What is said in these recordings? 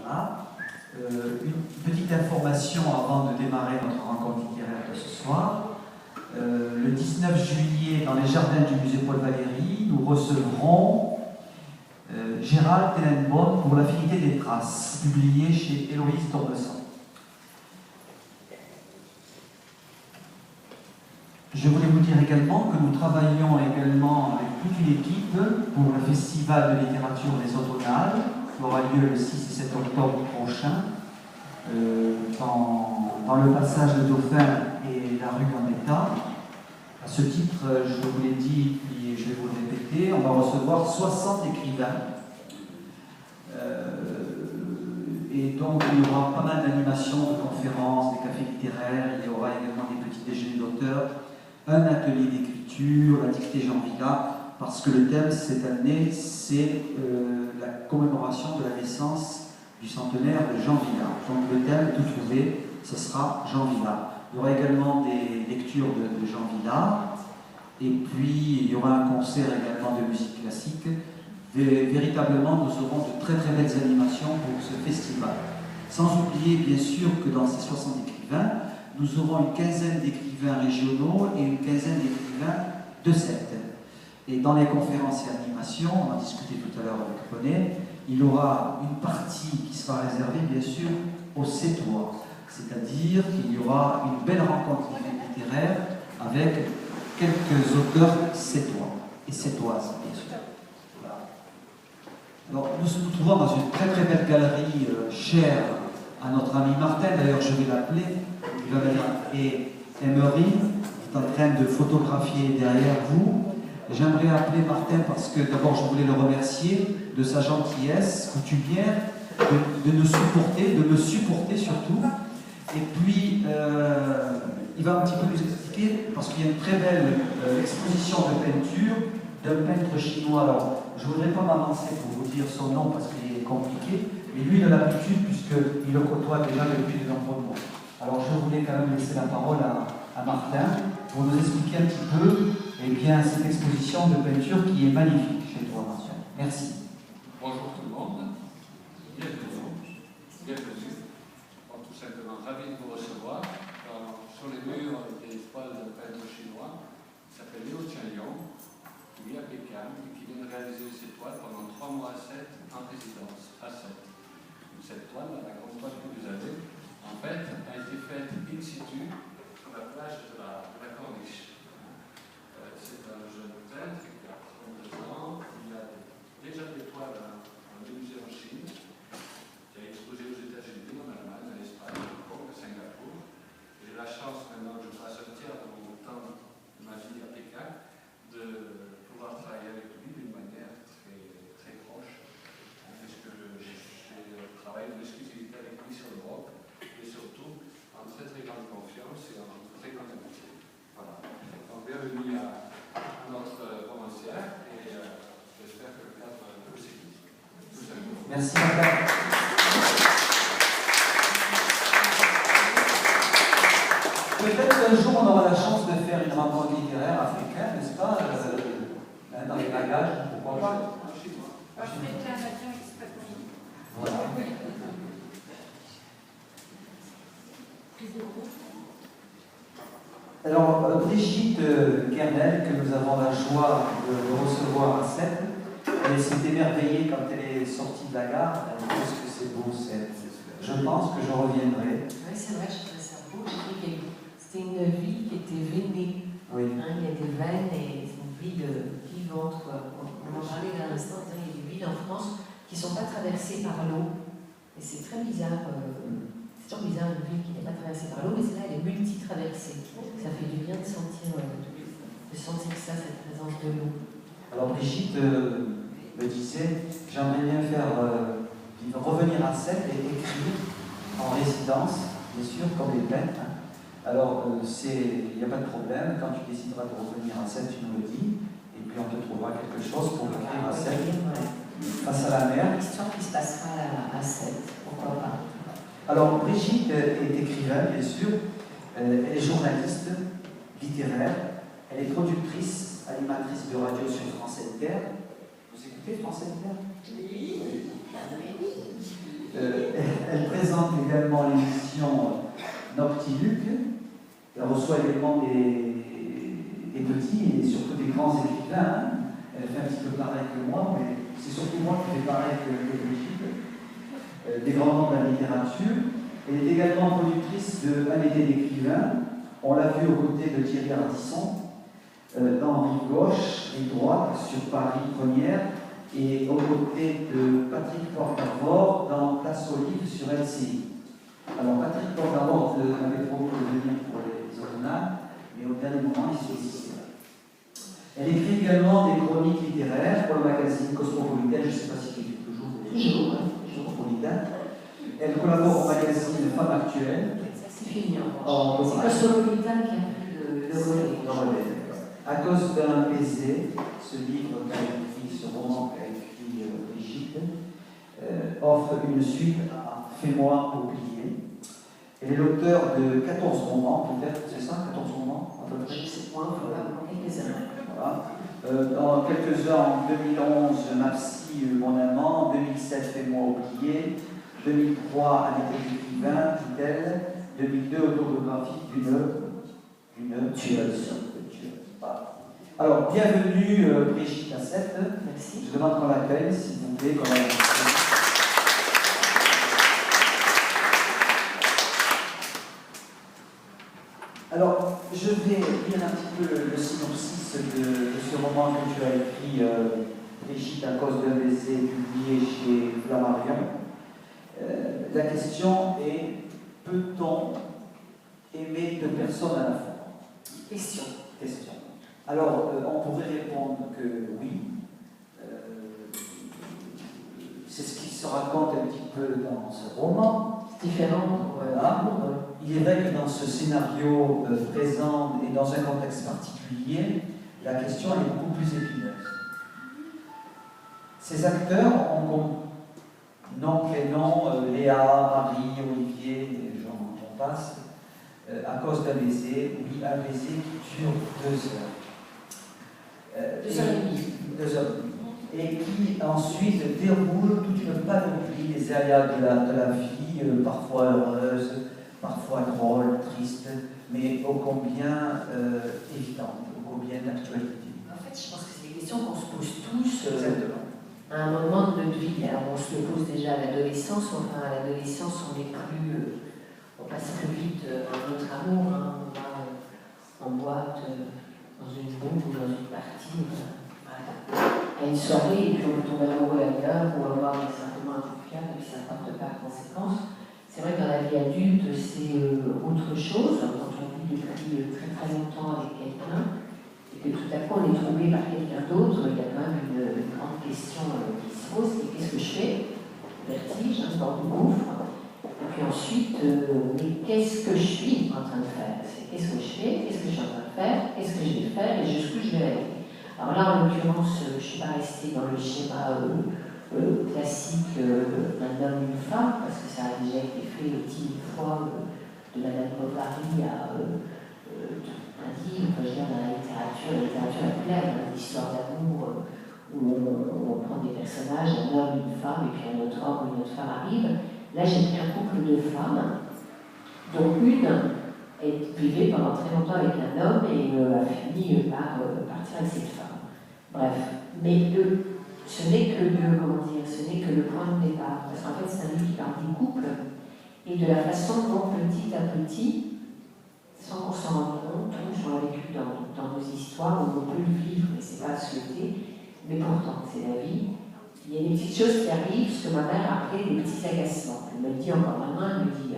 Voilà. Une petite information avant de démarrer notre rencontre littéraire de ce soir. Le 19 juillet, dans les jardins du musée Paul Valéry, nous recevrons Gérald Tenenbaum pour L'Affinité des traces, publié chez Héloïse Tournesson. Je voulais vous dire également que nous travaillons également avec toute une équipe pour le Festival de littérature des Automnales, qui aura lieu le 6 et 7 octobre prochain, dans le passage de Dauphin et la rue Gambetta. À ce titre, je vous l'ai dit, puis je vais vous le répéter, on va recevoir 60 écrivains. Et donc, il y aura pas mal d'animations, de conférences, des cafés littéraires, il y aura également des petits déjeuners d'auteurs, un atelier d'écriture, la dictée Jean Vilar, parce que le thème cette année, c'est la commémoration de la naissance du centenaire de Jean Vilar. Donc le thème, tout trouvé, ce sera Jean Vilar. Il y aura également des lectures de Jean Vilar, et puis il y aura un concert également de musique classique. Véritablement, nous aurons de très très belles animations pour ce festival. Sans oublier bien sûr que dans ces 60 écrivains, nous aurons une quinzaine d'écrivains régionaux et une quinzaine d'écrivains de Sète. Et dans les conférences et animations, on a discuté tout à l'heure avec René, il y aura une partie qui sera réservée bien sûr aux Sétois. C'est-à-dire qu'il y aura une belle rencontre littéraire avec quelques auteurs sétois et sétoises, bien sûr. Voilà. Alors, nous nous trouvons dans une très très belle galerie chère à notre ami Martin, d'ailleurs je vais l'appeler, et Emery est en train de photographier derrière vous. J'aimerais appeler Martin parce que d'abord je voulais le remercier de sa gentillesse coutumière, de nous supporter, de me supporter surtout. Et puis il va un petit peu nous expliquer, parce qu'il y a une très belle exposition de peinture d'un peintre chinois. Alors je ne voudrais pas m'avancer pour vous dire son nom parce qu'il est compliqué, mais lui il a l'habitude puisqu'il le côtoie déjà depuis de nombreux mois. Alors je voulais quand même laisser la parole à Martin pour nous expliquer un petit peu cette exposition de peinture qui est magnifique chez toi, Martin. Merci. Bonjour tout le monde, bienvenue. Tout simplement ravi de vous recevoir sur les murs des toiles de peintre chinois qui s'appelle Liu Qianyong, qui vit à Pékin et qui vient de réaliser ces toiles pendant 3 mois à 7 en résidence à 7. Cette toile, la grande toile que vous avez, en fait, a été faite in situ sur la plage de la Corniche. C'est un jeune peintre qui a 32 ans, il a déjà des toiles dans des musées en Chine, qui a exposé aux États-Unis, en Allemagne, en Espagne, à Hong Kong, à Singapour. J'ai la chance maintenant que je passe un tiers de mon temps de ma vie à Pékin de pouvoir travailler avec lui d'une manière très, très proche, puisque j'ai travaillé de l'exclusivité avec lui sur l'Europe et surtout en très très grande confiance et en très grande amitié. Voilà. Donc bienvenue à notre romancière et j'espère que le cadre peut s'écouter. Merci Martin. Peut-être qu'un jour on aura la chance de faire une rencontre littéraire africaine, n'est-ce pas, dans les bagages, pourquoi pas. Voilà. Alors, Brigitte Kernel, que nous avons la joie de recevoir à Sète, elle s'est émerveillée quand elle est sortie de la gare. Elle dit qu'est-ce que c'est beau, Sète. Je pense que je reviendrai. Oui, c'est vrai, je trouvais ça beau. C'était une ville qui était veinée. Oui. Il y a des veines et c'est une ville vivante. On en parlait à l'instant, il y a des villes en France qui ne sont pas traversées par l'eau. Et c'est très bizarre. C'est toujours bizarre une ville qui n'est pas traversée par l'eau, mais celle-là, elle est multi-traversée. Ça fait du bien de sentir ça, cette présence de l'eau. Alors Brigitte me disait, j'aimerais bien faire revenir à Sète et écrire en résidence, bien sûr, comme les peintres. Alors il n'y a pas de problème, quand tu décideras de revenir à Sète, tu nous le dis, et puis on te trouvera quelque chose pour écrire à Sète, face à la mer. L'histoire qui se passera à Sète, pourquoi pas. Alors Brigitte est écrivaine, bien sûr, elle est journaliste, littéraire, elle est productrice, animatrice de radio sur France Inter. Vous écoutez France Inter? Oui. présente également l'émission Noctiluc. Elle reçoit également des petits et surtout des grands écrivains. Elle fait un petit peu pareil que moi, mais c'est surtout moi qui fais pareil que Brigitte. Des grands noms de la littérature. Elle est également productrice d'un été d'écrivains. On l'a vu aux côtés de Thierry Ardisson, dans Rive Gauche, Rive Droite, sur Paris Première, et aux côtés de Patrick Portavor dans Place Olive sur LCI. Alors Patrick Portavor m'avait promis de venir pour les originales, mais au dernier moment, il s'est résisté. Elle écrit également des chroniques littéraires pour le magazine Cosmopolitain, je ne sais pas si c'est toujours Cosmopolitain. Elle collabore au magazine Femmes Actuelles. Ça c'est fini. C'est Cosmopolitain qui a pris le relais. À cause d'un baiser, ce livre qu'a écrit, ce roman qu'a écrit Brigitte, offre une suite à Fais-moi oublier. Elle est l'auteur de 14 romans, peut-être, c'est ça, 14 romans à peu près. Je sais pas, quelques-uns. Voilà. Dans quelques-uns, en 2011, Mapsi, Mon amant, en 2007, Fais-moi oublier, 2003, Un été d'écrivain, dit-elle, 2002, Autobiographie d'une tueuse. Voilà. Alors, bienvenue Brigitte Lassette. Merci. Je demande qu'on l'accueille, s'il vous plaît. Alors, je vais lire un petit peu le synopsis de ce roman que tu as écrit, Brigitte, à cause d'un baiser, publié chez Flammarion. La question est, peut-on aimer deux personnes à la fois? Question. Alors, on pourrait répondre que oui. C'est ce qui se raconte un petit peu dans ce roman. C'est différent. Voilà. Il est vrai que dans ce scénario présent et dans un contexte particulier, la question est beaucoup plus épineuse. Ces acteurs ont comme nom, prénom, Léa, Marie, Olivier, j'en passe, à cause d'un baiser, oui, un baiser qui dure 2 heures. 2 heures et demie. 2 heures et demie. Et qui ensuite déroule toute une panoplie des aléas de la vie, parfois heureuse, parfois drôle, triste, mais ô combien évidente, ô combien d'actualité. En fait, je pense que c'est des questions qu'on se pose tous à un moment de notre vie. Alors, on se le pose déjà à l'adolescence, enfin, à l'adolescence, on passe plus vite dans notre amour, hein. On va en boîte, dans une bombe ou dans une partie, à une soirée, et puis on tombe amoureux ailleurs, ou avoir simplement un coup de cœur, et puis ça ne porte pas de conséquences. C'est vrai que dans la vie adulte, c'est autre chose, quand on vit depuis très très longtemps avec quelqu'un, et que tout à coup on est troublé par quelqu'un d'autre, il y a quand même une grande question qui se pose, c'est qu'est-ce que je fais? Vertige, un sort de gouffre. Et puis ensuite, mais qu'est-ce que je suis en train de faire? C'est qu'est-ce que je fais? Qu'est-ce que je suis en train de faire? Qu'est-ce que je vais faire? Et jusqu'où je vais aller? Alors là, en l'occurrence, je ne suis pas restée dans le schéma classique d'un homme et une femme, parce que ça a déjà été fait 10 000 fois de Madame Bovary à un livre, je veux dire, dans la littérature est pleine, l'histoire d'amour où on prend des personnages, un homme, une femme, et puis un autre homme ou une autre femme arrive. Là, j'ai pris un couple de femmes, dont une vivait pendant très longtemps avec un homme et a fini par partir avec cette femme. Bref, mais ce n'est que le point de départ, parce qu'en fait, c'est un livre qui parle du couple et de la façon dont petit à petit, sans qu'on s'en rende compte, on l'a vécu dans nos histoires, où on peut le vivre, mais c'est pas à souhaiter, mais pourtant, c'est la vie. Il y a des petites choses qui arrivent, ce que ma mère a appelé des petits agacements. Elle me le dit encore maintenant, elle me dit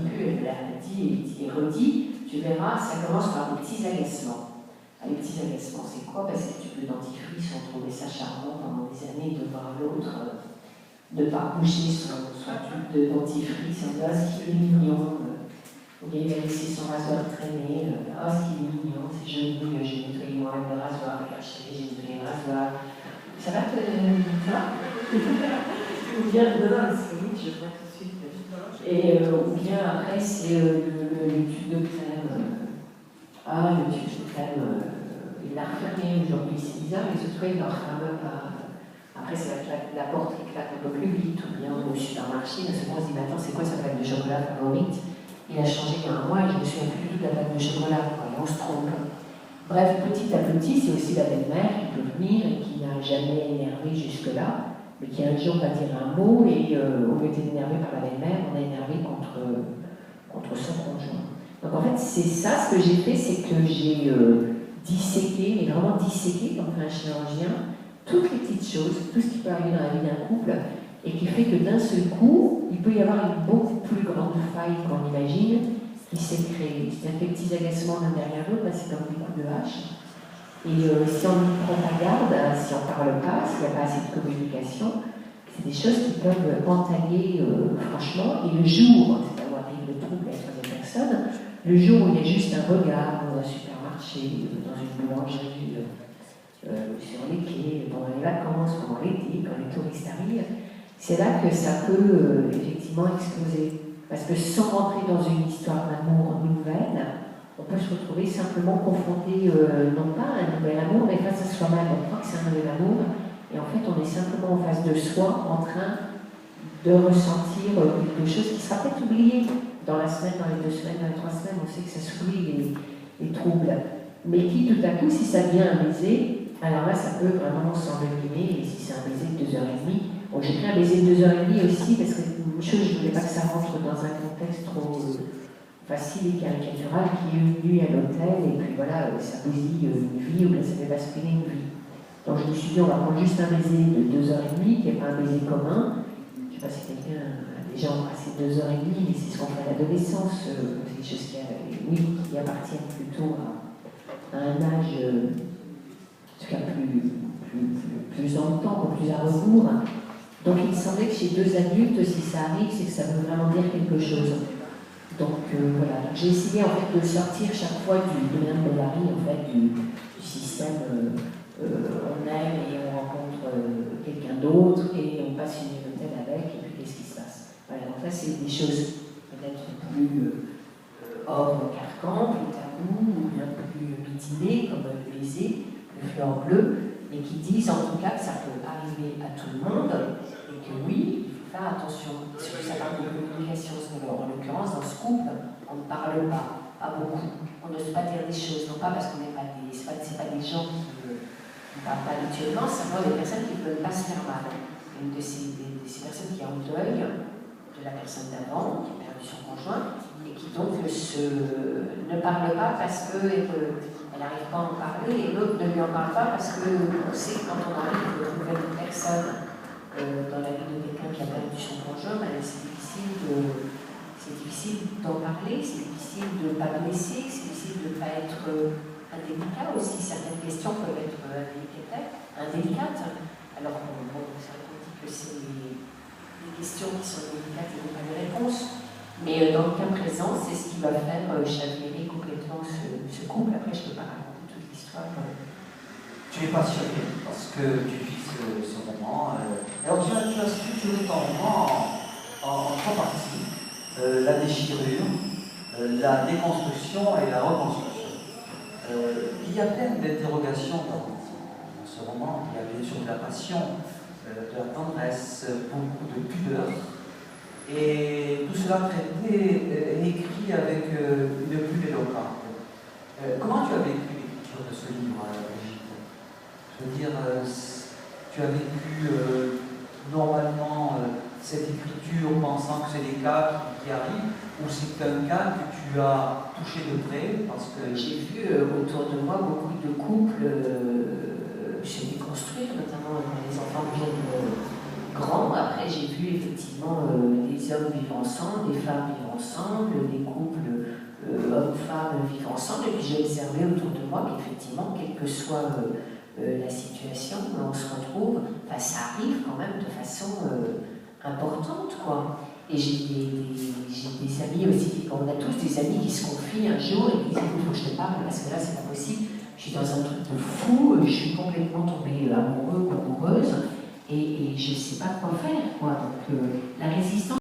plus, elle me dit et redit, tu verras, ça commence par des petits agacements. Les petits agacements, c'est quoi? Parce que tu peux dentifrice, on trouvait ça charmant pendant des années de voir l'autre ne pas bouger son tube de dentifrice, on dit ah, ce qu'il est mignon, ou bien il a laissé son rasoir traîner, ah, ce qu'il est mignon, c'est joli, j'ai nettoyé moi-même le rasoir, regarde chérie, j'ai nettoyé le rasoir. Ça va? Ou bien, non, c'est oui, je vois tout de suite. Et ou bien après, c'est le tube de crème. Ah, le tube de crème, il l'a refermé aujourd'hui, c'est bizarre, les autres fois, il ne le referme pas. Après, c'est la porte qui claque un peu plus vite, ou bien au supermarché. supermarché, d'un seul coup on se dit, mais attends, c'est quoi sa pâte de chocolat favorite? Il a changé il y a un mois et je me souviens plus du tout de la pâte de chocolat, quoi, et on se trompe. Bref, petit à petit, c'est aussi la belle-mère qui peut venir et qui n'a jamais énervé jusque-là, mais qui un jour va dire un mot et au lieu d'être énervé par la belle-mère, on est énervé contre son conjoint. Donc en fait, c'est ça, ce que j'ai fait, c'est que j'ai disséqué, mais vraiment disséqué, comme fait un chirurgien, toutes les petites choses, tout ce qui peut arriver dans la vie d'un couple, et qui fait que d'un seul coup, il peut y avoir une beaucoup plus grande faille qu'on imagine, qui s'est créée. C'est-à-dire que les petits agacements l'un derrière l'autre, c'est comme des coups de hache. Et si on ne prend pas garde, si on ne parle pas, s'il n'y a pas assez de communication, c'est des choses qui peuvent entailler franchement. Et le jour, c'est là où arrive le trouble à la troisième personne, le jour où il y a juste un regard dans un supermarché, dans une boulangerie, sur les quais, pendant les vacances, pendant l'été, quand les touristes arrivent, c'est là que ça peut effectivement exploser. Parce que sans rentrer dans une histoire d'amour nouvelle, on peut se retrouver simplement confronté, non pas à un nouvel amour, mais face à soi-même. On croit que c'est un nouvel amour, et en fait on est simplement en face de soi, en train de ressentir quelque chose qui sera peut-être oublié dans la semaine, dans les 2 semaines, dans les 3 semaines. On sait que ça s'oublie les troubles. Mais qui tout à coup, si ça devient un baiser, alors là ça peut vraiment s'envenimer, et si c'est un baiser de 2h30, bon, j'ai pris un baiser de 2h30 aussi, parce que une chose, je ne voulais pas que ça rentre dans un contexte trop facile et caricatural, qui est une nuit à l'hôtel, et puis voilà, ça bousille une vie, ou bien ça fait basculer une vie. Donc je me suis dit, on va prendre juste un baiser de 2h30, qui n'est pas un baiser commun. Je ne sais pas si quelqu'un a déjà embrassé 2h30, mais c'est ce qu'on fait à l'adolescence, c'est des choses qui appartiennent plutôt à un âge, en tout cas plus dans le temps, plus à rebours. Donc il me semblait que chez 2 adultes, si ça arrive, c'est que ça veut vraiment dire quelque chose. Donc voilà, j'ai essayé en fait de sortir chaque fois de Madame Bovary, en fait, du système on aime et on rencontre quelqu'un d'autre et on passe une nuit d'hôtel avec, et puis qu'est-ce qui se passe. Voilà, donc là c'est des choses peut-être plus hors carcan, plus tabou, ou bien plus mitinées, comme le baiser, le fleur bleu, mais qui disent en tout cas que ça peut arriver à tout le monde, et que oui, il faut faire attention. Surtout ça parle de communication, en l'occurrence dans ce couple, on ne parle pas beaucoup, on n'ose pas dire des choses, non pas parce qu'on n'est pas des, c'est pas des gens qui ne parlent pas habituellement, c'est simplement des personnes qui ne peuvent pas se faire mal. Une de ces personnes qui est en deuil de la personne d'avant, qui a perdu son conjoint, et qui donc ne parle pas parce qu'elle n'arrive pas à en parler, et l'autre ne lui en parle pas parce qu'on sait que quand on arrive de trouver une personne dans la vie de quelqu'un qui a perdu son conjoint, c'est difficile d'en parler, c'est difficile de ne pas blesser, c'est difficile de ne pas être indélicat aussi. Certaines questions peuvent être indélicates, alors bon, ça dit que c'est des questions qui sont délicates et non pas des réponses. Mais dans le cas présent, c'est ce qui va faire chavirer complètement ce couple. Après, je ne peux pas raconter toute l'histoire. Tu es passionné parce que tu vis ce roman. Alors, tu as structuré ton roman en 3 parties. La déchirure, la déconstruction et la reconstruction. Il y a plein d'interrogations dans ce roman. Il y a bien sûr de la passion, de la tendresse, beaucoup de pudeur. Et tout cela traité et écrit avec une plume éloquente. Comment tu as vécu l'écriture de ce livre, Brigitte? Je veux dire, tu as vécu normalement cette écriture pensant que c'est des cas qui arrivent, ou c'est un cas que tu as touché de près parce que... J'ai vu autour de moi beaucoup de couples se déconstruire, notamment quand les enfants deviennent grands. Après, j'ai vu effectivement des hommes vivre ensemble, des femmes vivre ensemble, des couples hommes-femmes vivre ensemble, et puis j'ai observé autour de moi qu'effectivement, quelle que soit la situation, on se retrouve, enfin, ça arrive quand même de façon importante, quoi. Et j'ai des amis aussi, on a tous des amis qui se confient un jour et qui disent il faut que je te parle parce que là c'est pas possible, je suis dans un truc de fou, je suis complètement tombée amoureux ou amoureuse et je sais pas quoi faire, quoi. Donc la résistance